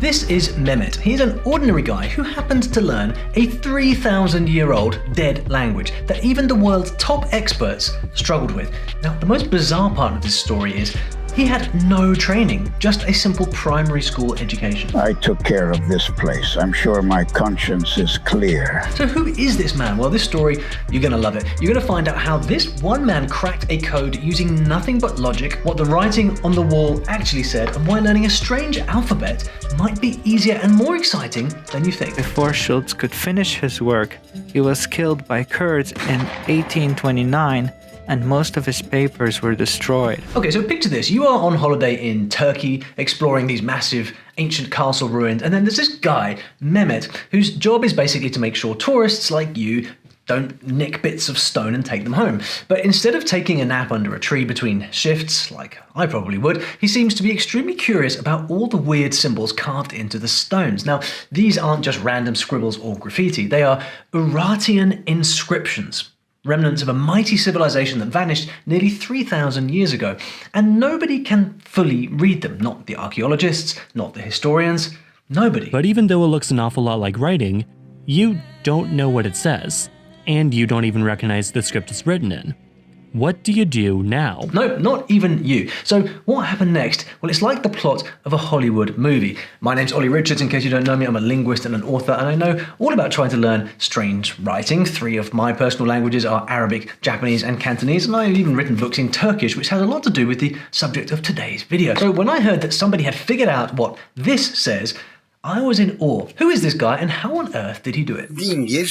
This is Mehmet. He's an ordinary guy who happens to learn a 3,000-year-old dead language that even the world's top experts struggled with. Now, the most bizarre part of this story is he had no training, just a simple primary school education. I took care of this place. I'm sure my conscience is clear. So who is this man? Well, this story, you're gonna love it. You're gonna find out how this one man cracked a code using nothing but logic, what the writing on the wall actually said, and why learning a strange alphabet might be easier and more exciting than you think. Before Schultz could finish his work, he was killed by Kurds in 1829, and most of his papers were destroyed. Okay, so picture this. You are on holiday in Turkey, exploring these massive ancient castle ruins, and then there's this guy, Mehmet, whose job is basically to make sure tourists like you don't nick bits of stone and take them home. But instead of taking a nap under a tree between shifts, like I probably would, he seems to be extremely curious about all the weird symbols carved into the stones. Now, these aren't just random scribbles or graffiti, they are Urartian inscriptions. Remnants of a mighty civilization that vanished nearly 3,000 years ago, and nobody can fully read them. Not the archaeologists, not the historians, nobody. But even though it looks an awful lot like writing, you don't know what it says, and you don't even recognize the script it's written in. What do you do now? No, not even you. So what happened next? Well, it's like the plot of a Hollywood movie. My name's Olly Richards, in case you don't know me. I'm a linguist and an author, and I know all about trying to learn strange writing. 3 of my personal languages are Arabic, Japanese, and Cantonese, and I've even written books in Turkish, which has a lot to do with the subject of today's video. So when I heard that somebody had figured out what this says, I was in awe. Who is this guy, and how on earth did he do it? Dingir,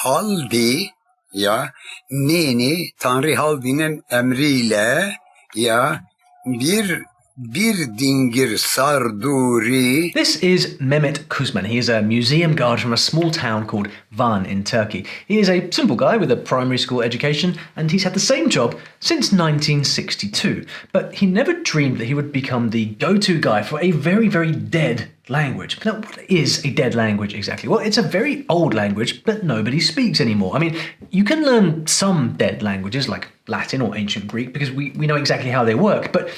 haldi, ya, neni, Tanrı Haldi'nin emriyle, ya, bir dingir sarduri. This is Mehmet Kuzman. He is a museum guard from a small town called Van in Turkey. He is a simple guy with a primary school education, and he's had the same job since 1962. But he never dreamed that he would become the go-to guy for a very, very dead language. Now, what is a dead language exactly? Well, it's a very old language that nobody speaks anymore. I mean, you can learn some dead languages like Latin or ancient Greek because we know exactly how they work, but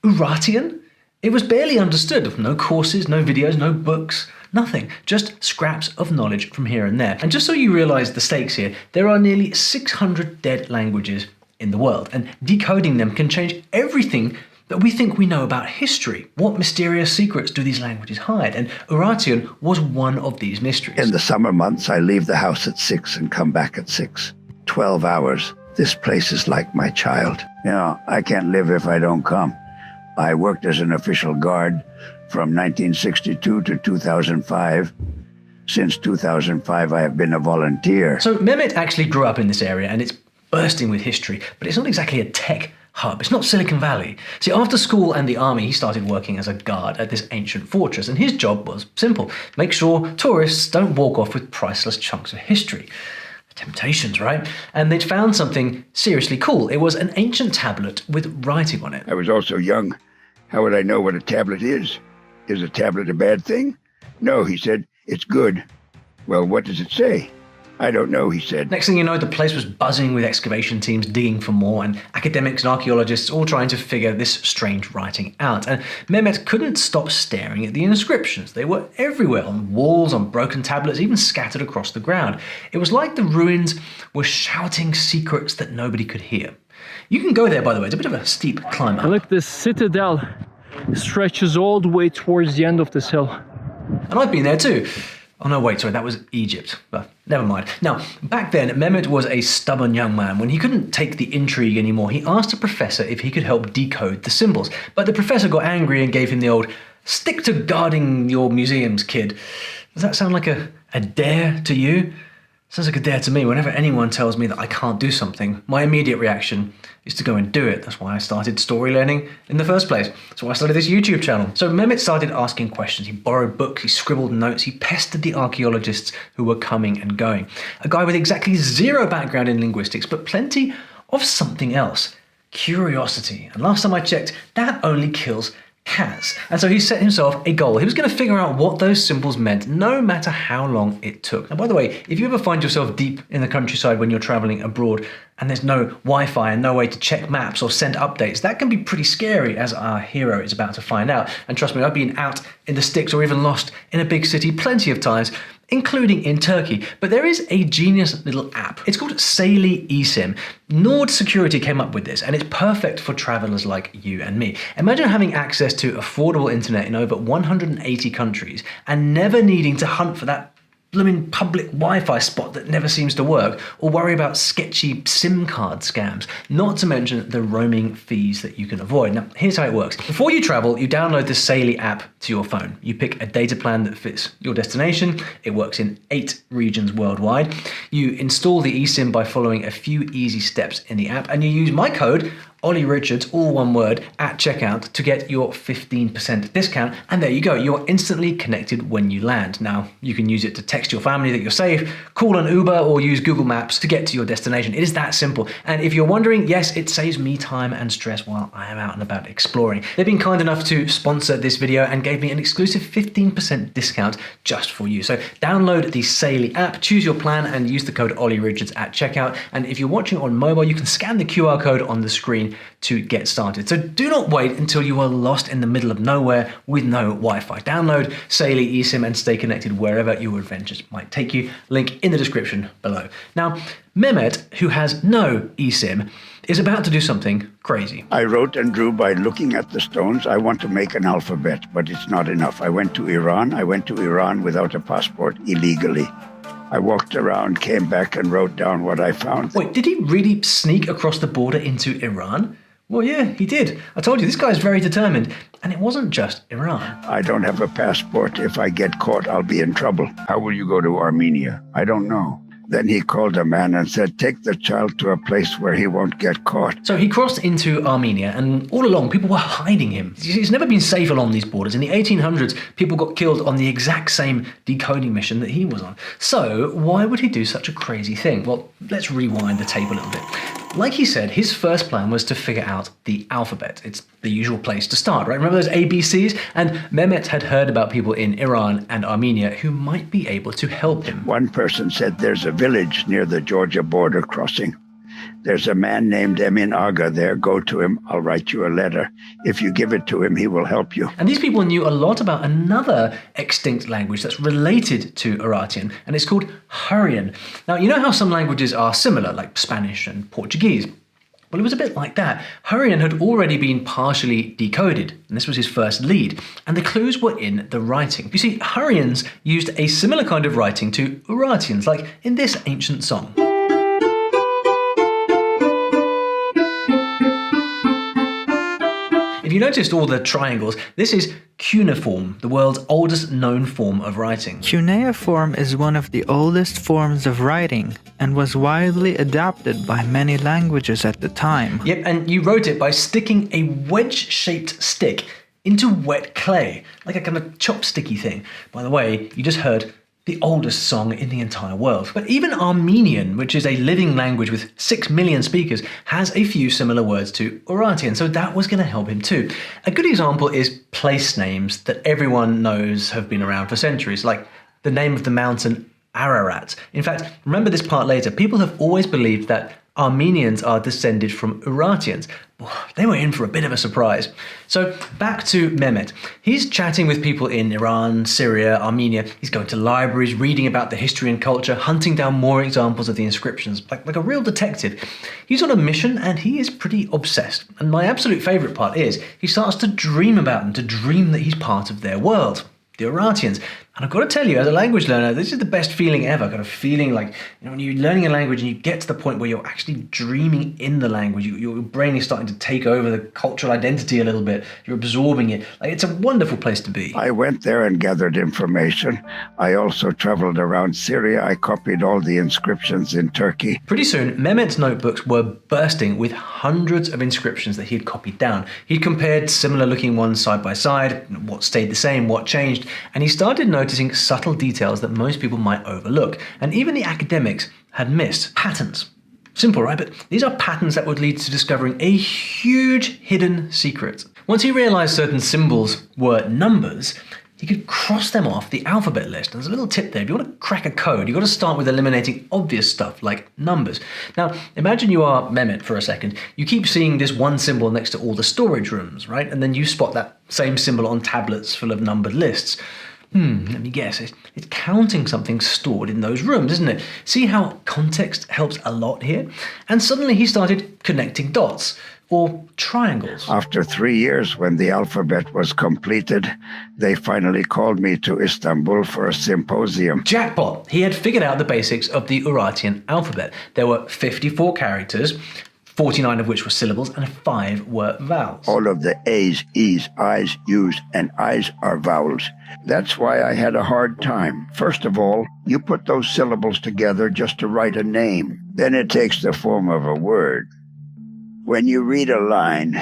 Urartian? It was barely understood. No courses, no videos, no books, nothing. Just scraps of knowledge from here and there. And just so you realize the stakes here, there are nearly 600 dead languages in the world, and decoding them can change everything that we think we know about history. What mysterious secrets do these languages hide? And Urartian was one of these mysteries. In the summer months, I leave the house at 6 and come back at 6. 12 hours. This place is like my child. You know, I can't live if I don't come. I worked as an official guard from 1962 to 2005. Since 2005, I have been a volunteer. So Mehmet actually grew up in this area, and it's bursting with history, but it's not exactly a tech hub. It's not Silicon Valley. See, after school and the army, he started working as a guard at this ancient fortress, and his job was simple: make sure tourists don't walk off with priceless chunks of history. Temptations, right? And they'd found something seriously cool. It was an ancient tablet with writing on it. I was also young. How would I know what a tablet is? Is a tablet a bad thing? No, he said, it's good. Well, what does it say? I don't know, he said. Next thing you know, the place was buzzing with excavation teams digging for more, and academics and archaeologists all trying to figure this strange writing out. And Mehmet couldn't stop staring at the inscriptions. They were everywhere, on walls, on broken tablets, even scattered across the ground. It was like the ruins were shouting secrets that nobody could hear. You can go there, by the way. It's a bit of a steep climb up. Look, this citadel stretches all the way towards the end of this hill. And I've been there too. Oh no, wait, sorry, that was Egypt. But never mind. Now, back then, Mehmet was a stubborn young man. When he couldn't take the intrigue anymore, he asked a professor if he could help decode the symbols. But the professor got angry and gave him the old, "Stick to guarding your museums, kid." Does that sound like a dare to you? Sounds like a dare to me. Whenever anyone tells me that I can't do something, my immediate reaction is to go and do it. That's why I started story learning in the first place. That's why I started this YouTube channel. So Mehmet started asking questions. He borrowed books, he scribbled notes, he pestered the archaeologists who were coming and going. A guy with exactly zero background in linguistics, but plenty of something else. Curiosity. And last time I checked, that only kills has. And so he set himself a goal. He was going to figure out what those symbols meant, no matter how long it took. And by the way, if you ever find yourself deep in the countryside when you're traveling abroad and there's no Wi-Fi and no way to check maps or send updates, that can be pretty scary, as our hero is about to find out. And trust me, I've been out in the sticks or even lost in a big city plenty of times, including in Turkey. But there is a genius little app. It's called Saily eSIM. Nord Security came up with this, and it's perfect for travelers like you and me. Imagine having access to affordable internet in over 180 countries and never needing to hunt for that blooming public Wi-Fi spot that never seems to work, or worry about sketchy SIM card scams, not to mention the roaming fees that you can avoid. Now, here's how it works. Before you travel, you download the Saily app to your phone. You pick a data plan that fits your destination. It works in 8 regions worldwide. You install the eSIM by following a few easy steps in the app, and you use my code, Olly Richards, all one word, at checkout to get your 15% discount. And there you go, you're instantly connected when you land. Now, you can use it to text your family that you're safe, call an Uber, or use Google Maps to get to your destination. It is that simple. And if you're wondering, yes, it saves me time and stress while I am out and about exploring. They've been kind enough to sponsor this video and gave me an exclusive 15% discount just for you. So download the Saily app, choose your plan, and use the code Olly Richards at checkout. And if you're watching on mobile, you can scan the QR code on the screen to get started. So do not wait until you are lost in the middle of nowhere with no Wi-Fi. Download Saily eSIM and stay connected wherever your adventures might take you. Link in the description below. Now, Mehmet, who has no eSIM, is about to do something crazy. I wrote and drew by looking at the stones. I want to make an alphabet, but it's not enough. I went to Iran. I went to Iran without a passport, illegally. I walked around, came back, and wrote down what I found. Wait, did he really sneak across the border into Iran? Well, yeah, he did. I told you, this guy's very determined. And it wasn't just Iran. I don't have a passport. If I get caught, I'll be in trouble. How will you go to Armenia? I don't know. Then he called a man and said, take the child to a place where he won't get caught. So he crossed into Armenia, and all along people were hiding him. He's never been safe along these borders. In the 1800s, people got killed on the exact same decoding mission that he was on. So why would he do such a crazy thing? Well, let's rewind the tape a little bit. Like he said, his first plan was to figure out the alphabet. It's the usual place to start, right? Remember those ABCs? And Mehmet had heard about people in Iran and Armenia who might be able to help him. One person said there's a village near the Georgia border crossing. There's a man named Emin Aga there. Go to him. I'll write you a letter. If you give it to him, he will help you. And these people knew a lot about another extinct language that's related to Urartian, and it's called Hurrian. Now, you know how some languages are similar, like Spanish and Portuguese? Well, it was a bit like that. Hurrian had already been partially decoded, and this was his first lead, and the clues were in the writing. You see, Hurrians used a similar kind of writing to Urartians, like in this ancient song. If you noticed all the triangles, this is cuneiform, the world's oldest known form of writing. Cuneiform is one of the oldest forms of writing and was widely adopted by many languages at the time. Yep, and you wrote it by sticking a wedge-shaped stick into wet clay, like a kind of chopsticky thing. By the way, you just heard the oldest song in the entire world. But even Armenian, which is a living language with 6 million speakers, has a few similar words to Urartian, so that was going to help him too. A good example is place names that everyone knows have been around for centuries, like the name of the mountain Ararat. In fact, remember this part later, people have always believed that Armenians are descended from Urartians. They were in for a bit of a surprise. So back to Mehmet. He's chatting with people in Iran, Syria, Armenia. He's going to libraries, reading about the history and culture, hunting down more examples of the inscriptions, like a real detective. He's on a mission and he is pretty obsessed. And my absolute favourite part is he starts to dream about them, to dream that he's part of their world, the Urartians. And I've got to tell you, as a language learner, this is the best feeling ever. Kind of feeling like, when you're learning a language and you get to the point where you're actually dreaming in the language, your brain is starting to take over the cultural identity a little bit. You're absorbing it. Like, it's a wonderful place to be. I went there and gathered information. I also traveled around Syria. I copied all the inscriptions in Turkey. Pretty soon, Mehmet's notebooks were bursting with hundreds of inscriptions that he had copied down. He compared similar looking ones side by side, what stayed the same, what changed, and he started noticing subtle details that most people might overlook, and even the academics had missed. Patterns. Simple, right? But these are patterns that would lead to discovering a huge hidden secret. Once he realized certain symbols were numbers, he could cross them off the alphabet list. And there's a little tip there. If you want to crack a code, you've got to start with eliminating obvious stuff like numbers. Now, imagine you are Mehmet for a second. You keep seeing this one symbol next to all the storage rooms, right? And then you spot that same symbol on tablets full of numbered lists. Let me guess. It's counting something stored in those rooms, isn't it? See how context helps a lot here? And suddenly he started connecting dots. Or triangles. After 3 years, when the alphabet was completed, they finally called me to Istanbul for a symposium. Jackpot! He had figured out the basics of the Urartian alphabet. There were 54 characters, 49 of which were syllables, and 5 were vowels. All of the A's, E's, I's, U's, and I's are vowels. That's why I had a hard time. First of all, you put those syllables together just to write a name. Then it takes the form of a word. When you read a line,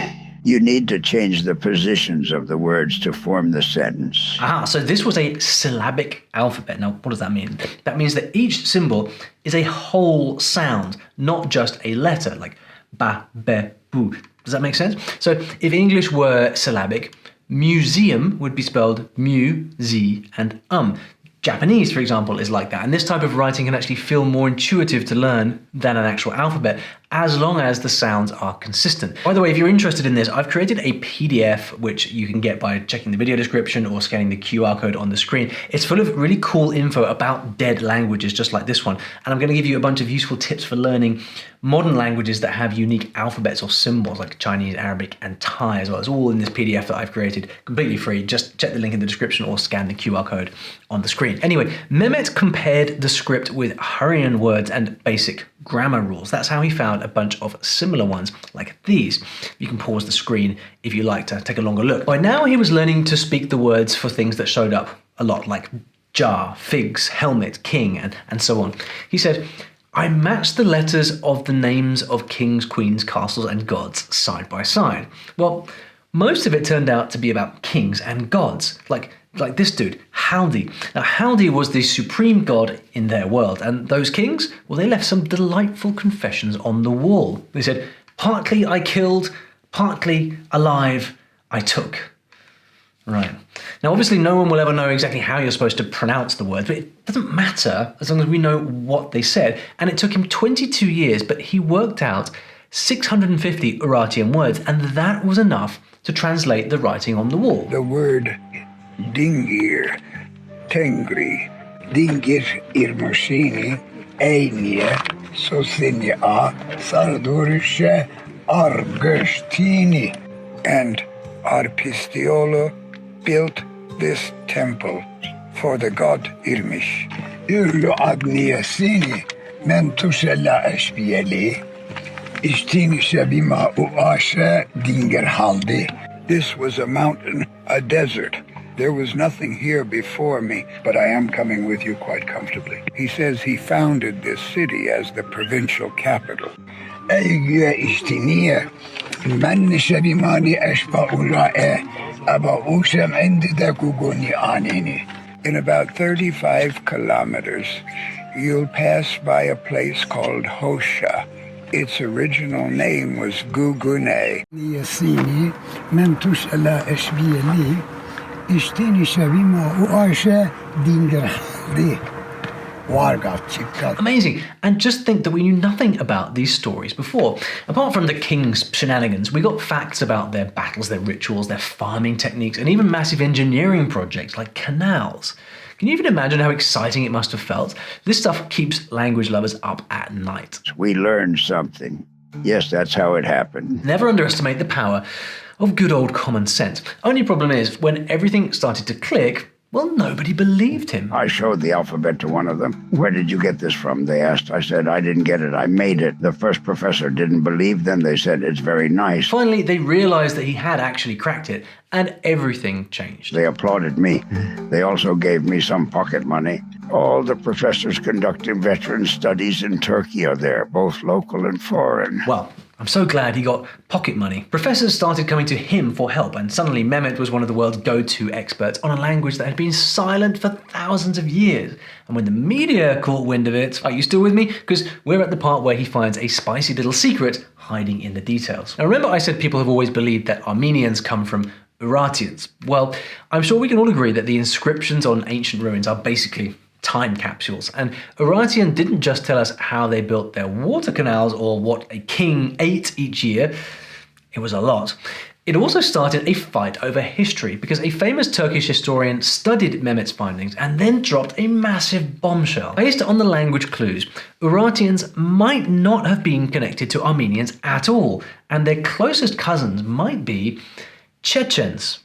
you need to change the positions of the words to form the sentence. Aha, so this was a syllabic alphabet. Now, what does that mean? That means that each symbol is a whole sound, not just a letter, like ba, be, bu. Does that make sense? So if English were syllabic, museum would be spelled mu, z, and Japanese, for example, is like that. And this type of writing can actually feel more intuitive to learn than an actual alphabet, as long as the sounds are consistent. By the way, if you're interested in this, I've created a PDF which you can get by checking the video description or scanning the QR code on the screen. It's full of really cool info about dead languages, just like this one. And I'm going to give you a bunch of useful tips for learning modern languages that have unique alphabets or symbols like Chinese, Arabic, and Thai as well. It's all in this PDF that I've created, completely free. Just check the link in the description or scan the QR code on the screen. Anyway, Mehmet compared the script with Hurrian words and basic grammar rules. That's how he found a bunch of similar ones like these. You can pause the screen if you like to take a longer look. By now he was learning to speak the words for things that showed up a lot, like jar, figs, helmet, king, and so on. He said, I matched the letters of the names of kings, queens, castles, and gods side by side. Well, most of it turned out to be about kings and gods, like this dude, Haldi. Now, Haldi was the supreme god in their world, and those kings, well, they left some delightful confessions on the wall. They said, partly I killed, partly alive I took. Right. Now, obviously, no one will ever know exactly how you're supposed to pronounce the words, but it doesn't matter as long as we know what they said. And it took him 22 years, but he worked out 650 Urartian words, and that was enough to translate the writing on the wall. The word dingir, tengri, dingir irmoshini, einie, sosinia, sardorische, argestini, and Arpistiolo built this temple for the god Irmish. Urlu adniyasini, mentusella eşbiyeli, iştini şebima uaşe dinger haldi. This was a mountain, a desert. There was nothing here before me, but I am coming with you quite comfortably. He says he founded this city as the provincial capital. Eygüye iştiniye, men şebimani eşba ulae, aba uşem endide guguni anini. In about 35 kilometers, you'll pass by a place called Hosha. Its original name was Gugune. Niyasini, mentush ala eşbiyeli, iştini şevima uaşe dingerhaldi. Amazing. And just think that we knew nothing about these stories before. Apart from the king's shenanigans, we got facts about their battles, their rituals, their farming techniques, and even massive engineering projects like canals. Can you even imagine how exciting it must have felt? This stuff keeps language lovers up at night. We learned something. Yes, that's how it happened. Never underestimate the power of good old common sense. Only problem is, when everything started to click, well, nobody believed him. I showed the alphabet to one of them. Where did you get this from? They asked. I said, I didn't get it. I made it. The first professor didn't believe them. They said, it's very nice. Finally, they realized that he had actually cracked it, and everything changed. They applauded me. They also gave me some pocket money. All the professors conducting veteran studies in Turkey are there, both local and foreign. Well, I'm so glad he got pocket money. Professors started coming to him for help, and suddenly Mehmet was one of the world's go-to experts on a language that had been silent for thousands of years. And when the media caught wind of it, are you still with me? Because we're at the part where he finds a spicy little secret hiding in the details. Now remember I said people have always believed that Armenians come from Urartians. Well, I'm sure we can all agree that the inscriptions on ancient ruins are basically time capsules. And Urartian didn't just tell us how they built their water canals or what a king ate each year. It was a lot. It also started a fight over history because a famous Turkish historian studied Mehmet's findings and then dropped a massive bombshell. Based on the language clues, Urartians might not have been connected to Armenians at all, and their closest cousins might be Chechens.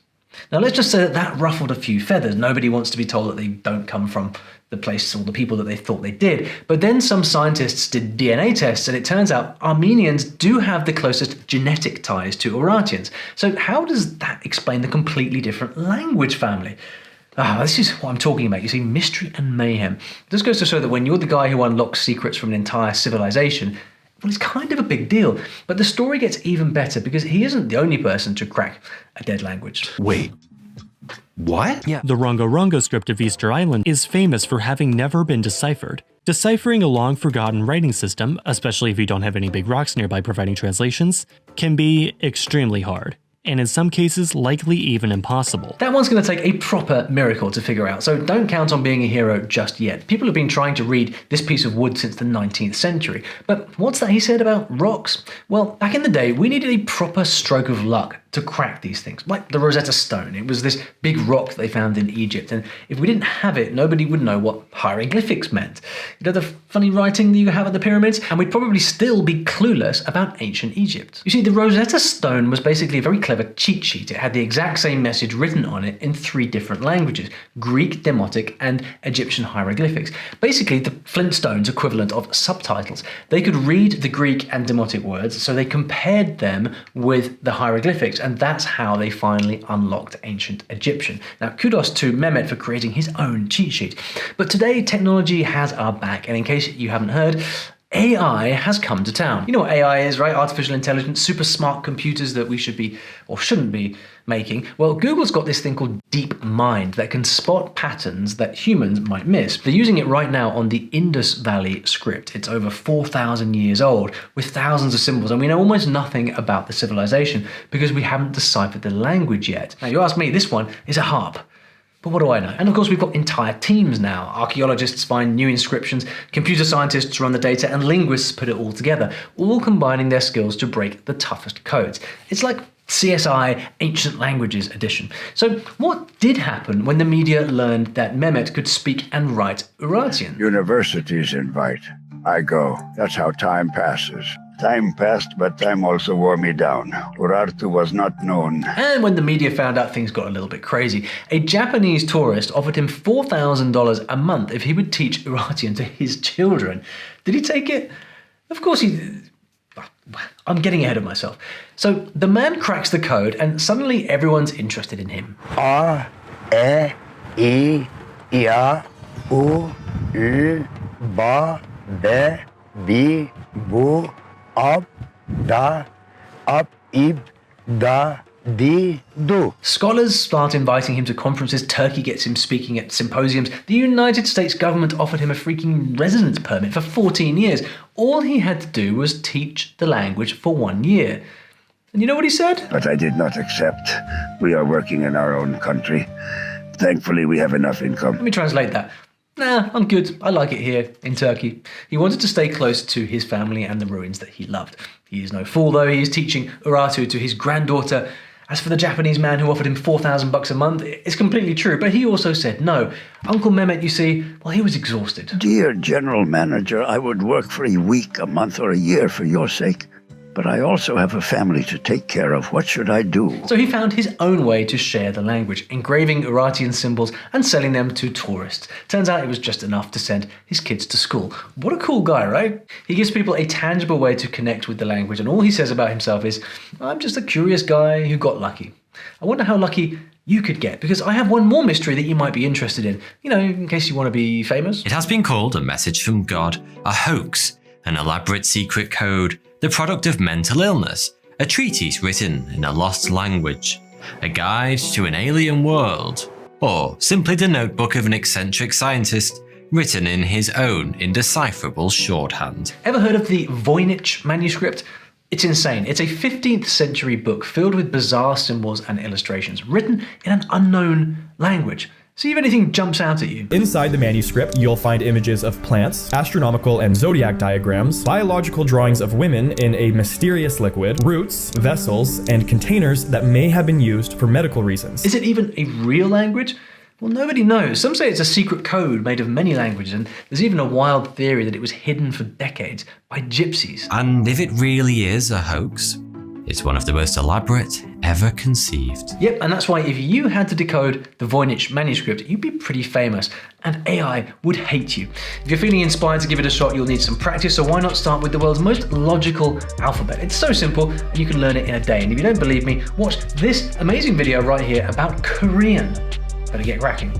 Now let's just say that ruffled a few feathers. Nobody wants to be told that they don't come from the place or the people that they thought they did. But then some scientists did DNA tests, and it turns out Armenians do have the closest genetic ties to Urartians. So how does that explain the completely different language family? This is what I'm talking about. You see, mystery and mayhem. This goes to show that when you're the guy who unlocks secrets from an entire civilization, well, it's kind of a big deal. But the story gets even better because he isn't the only person to crack a dead language. Wait. What? The Rongo Rongo script of Easter Island is famous for having never been deciphered. Deciphering a long-forgotten writing system, especially if you don't have any big rocks nearby providing translations, can be extremely hard, and in some cases likely even impossible. That one's going to take a proper miracle to figure out, so don't count on being a hero just yet. People have been trying to read this piece of wood since the 19th century. But what's that he said about rocks? Well, back in the day, we needed a proper stroke of luck to crack these things, like the Rosetta Stone. It was this big rock they found in Egypt, and if we didn't have it, nobody would know what hieroglyphics meant. You know the funny writing that you have at the pyramids? And we'd probably still be clueless about ancient Egypt. You see, the Rosetta Stone was basically a very clever cheat sheet. It had the exact same message written on it in 3 different languages: Greek, Demotic, and Egyptian hieroglyphics. Basically, the Flintstones equivalent of subtitles. They could read the Greek and Demotic words, so they compared them with the hieroglyphics, and that's how they finally unlocked ancient Egyptian. Now, kudos to Mehmet for creating his own cheat sheet. But today, technology has our back, and in case you haven't heard, AI has come to town. You know what AI is, right? Artificial intelligence, super smart computers that we should be or shouldn't be making. Well, Google's got this thing called DeepMind that can spot patterns that humans might miss. They're using it right now on the Indus Valley script. It's over 4,000 years old with thousands of symbols, and we know almost nothing about the civilization because we haven't deciphered the language yet. Now, you ask me, this one is a harp. But what do I know? And of course, we've got entire teams now. Archaeologists find new inscriptions, computer scientists run the data, and linguists put it all together, all combining their skills to break the toughest codes. It's like CSI Ancient Languages Edition. So what did happen when the media learned that Mehmet could speak and write Urartian? Universities invite. I go. That's how time passes. Time passed, but time also wore me down. Urartu was not known. And when the media found out, things got a little bit crazy. A Japanese tourist offered him $4,000 a month if he would teach Urartian to his children. Did he take it? Of course he did. I'm getting ahead of myself. So the man cracks the code, and suddenly everyone's interested in him. A, E, I, A, U, Ü, Ba, Be, Bi, Bu, Ab, Da, Ab, Ib, Da, Di, Du. Scholars start inviting him to conferences. Turkey gets him speaking at symposiums. The United States government offered him a freaking residence permit for 14 years. All he had to do was teach the language for 1 year. And you know what he said? But I did not accept. We are working in our own country. Thankfully, we have enough income. Let me translate that. Nah, I'm good. I like it here in Turkey. He wanted to stay close to his family and the ruins that he loved. He is no fool, though. He is teaching Urartu to his granddaughter. As for the Japanese man who offered him $4,000 a month, it's completely true, but he also said no. Uncle Mehmet, you see, well, he was exhausted. Dear General Manager, I would work for a week, a month, or a year for your sake. But I also have a family to take care of. What should I do? So he found his own way to share the language, engraving Urartian symbols and selling them to tourists. Turns out it was just enough to send his kids to school. What a cool guy, right? He gives people a tangible way to connect with the language, and all he says about himself is, I'm just a curious guy who got lucky. I wonder how lucky you could get, because I have one more mystery that you might be interested in. You know, in case you want to be famous. It has been called a message from God, a hoax, an elaborate secret code, the product of mental illness, a treatise written in a lost language, a guide to an alien world, or simply the notebook of an eccentric scientist written in his own indecipherable shorthand. Ever heard of the Voynich manuscript? It's insane. It's a 15th century book filled with bizarre symbols and illustrations, written in an unknown language. See if anything jumps out at you. Inside the manuscript, you'll find images of plants, astronomical and zodiac diagrams, biological drawings of women in a mysterious liquid, roots, vessels, and containers that may have been used for medical reasons. Is it even a real language? Well, nobody knows. Some say it's a secret code made of many languages, and there's even a wild theory that it was hidden for decades by gypsies. And if it really is a hoax, it's one of the most elaborate ever conceived. Yep, and that's why if you had to decode the Voynich manuscript, you'd be pretty famous, and AI would hate you. If you're feeling inspired to give it a shot, you'll need some practice, so why not start with the world's most logical alphabet? It's so simple, and you can learn it in a day. And if you don't believe me, watch this amazing video right here about Korean. Better get cracking.